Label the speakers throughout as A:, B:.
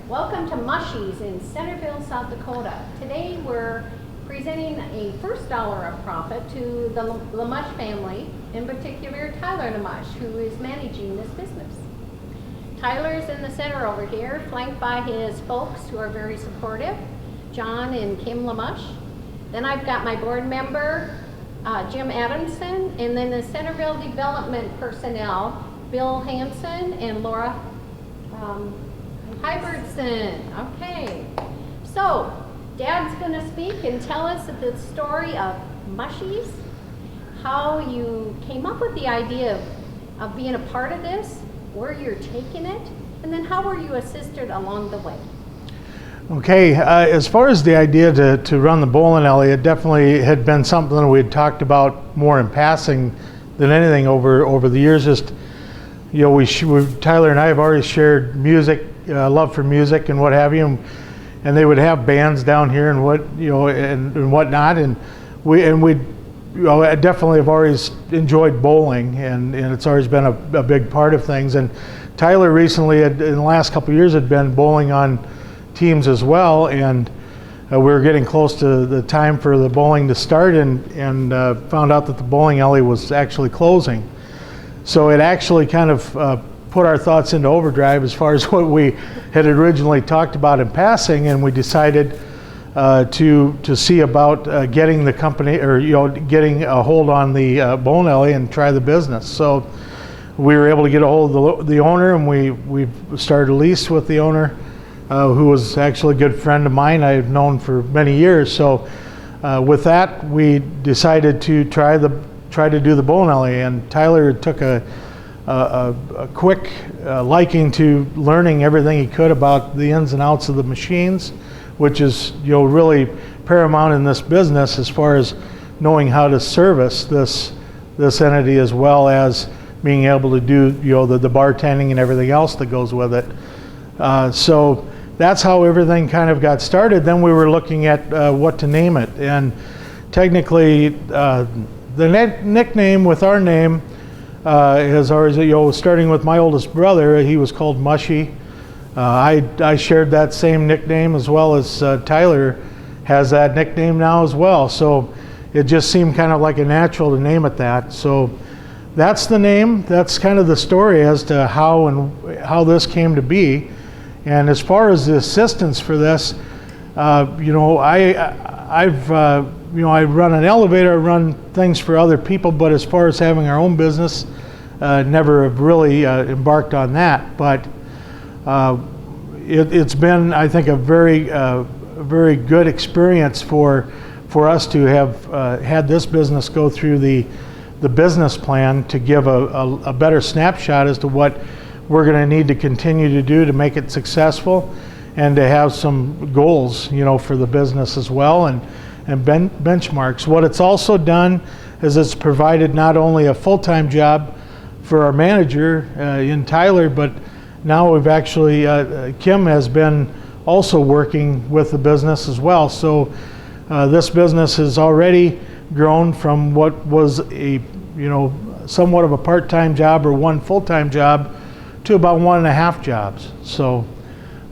A: Welcome to Mushy's in Centerville, South Dakota. Today we're presenting a first dollar of profit to the Limoges family, in particular Tyler Limoges, who is managing this business. Tyler's in the center over here, flanked by his folks who are very supportive, John and Kim Limoges. Then I've got my board member, Jim Adamson, and then the Centerville development personnel, Bill Hansen and Laura Hybertson. Okay, so Dad's going to speak and tell us the story of Mushy's, how you came up with the idea of being a part of this, where you're taking it, and then how were you assisted along the way?
B: Okay, as far as the idea to run the bowling alley, it definitely had been something that we had talked about more in passing than anything over the years. Just, you know, Tyler and I have already shared music, love for music and what have you, and they would have bands down here and whatnot, and we I definitely have always enjoyed bowling, and it's always been a big part of things. And Tyler recently, in the last couple of years, had been bowling on teams as well, and we were getting close to the time for the bowling to start, and found out that the bowling alley was actually closing. So it actually kind of put our thoughts into overdrive as far as what we had originally talked about in passing, and we decided to see about getting the company, or getting a hold on the bowling alley and try the business. So we were able to get a hold of the owner, and we started a lease with the owner, who was actually a good friend of mine I've known for many years. So with that, we decided to try to do the bowling alley, and Tyler took a quick liking to learning everything he could about the ins and outs of the machines, which is really paramount in this business as far as knowing how to service this entity, as well as being able to do the bartending and everything else that goes with it. So that's how everything kind of got started. Then we were looking at what to name it, and technically the nickname with our name is ours. Starting with my oldest brother, he was called Mushy. I shared that same nickname, as well as Tyler has that nickname now as well. So it just seemed kind of like a natural to name it that. So that's the name. That's kind of the story as to how this came to be. And as far as the assistance for this, I run an elevator, I run things for other people, but as far as having our own business, never have really embarked on that. But it's been, I think, a very good experience for us to have had this business go through the business plan to give a better snapshot as to what we're going to need to continue to do to make it successful, and to have some goals, for the business as well, and benchmarks. What it's also done is it's provided not only a full-time job for our manager in Tyler, but now we've actually, Kim has been also working with the business as well. So this business has already grown from what was a, somewhat of a part-time job or one full-time job to about 1.5 jobs. So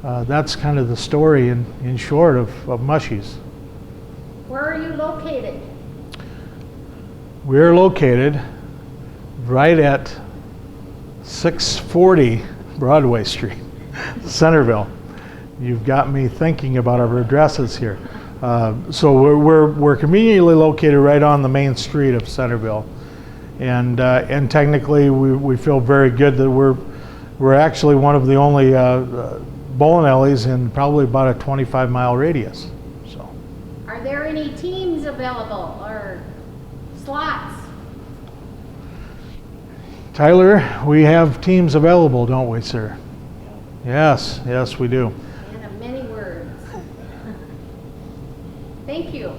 B: that's kind of the story in short of Mushy's.
A: Where are you located?
B: We're located right at 640 Broadway Street, Centerville. You've got me thinking about our addresses here. So we're conveniently located right on the main street of Centerville, and technically we feel very good that we're actually one of the only bowling alleys in probably about a 25-mile radius. So,
A: are there any teams available or slots?
B: Tyler, we have teams available, don't we, sir? Yes, we do.
A: And of many words. Thank you.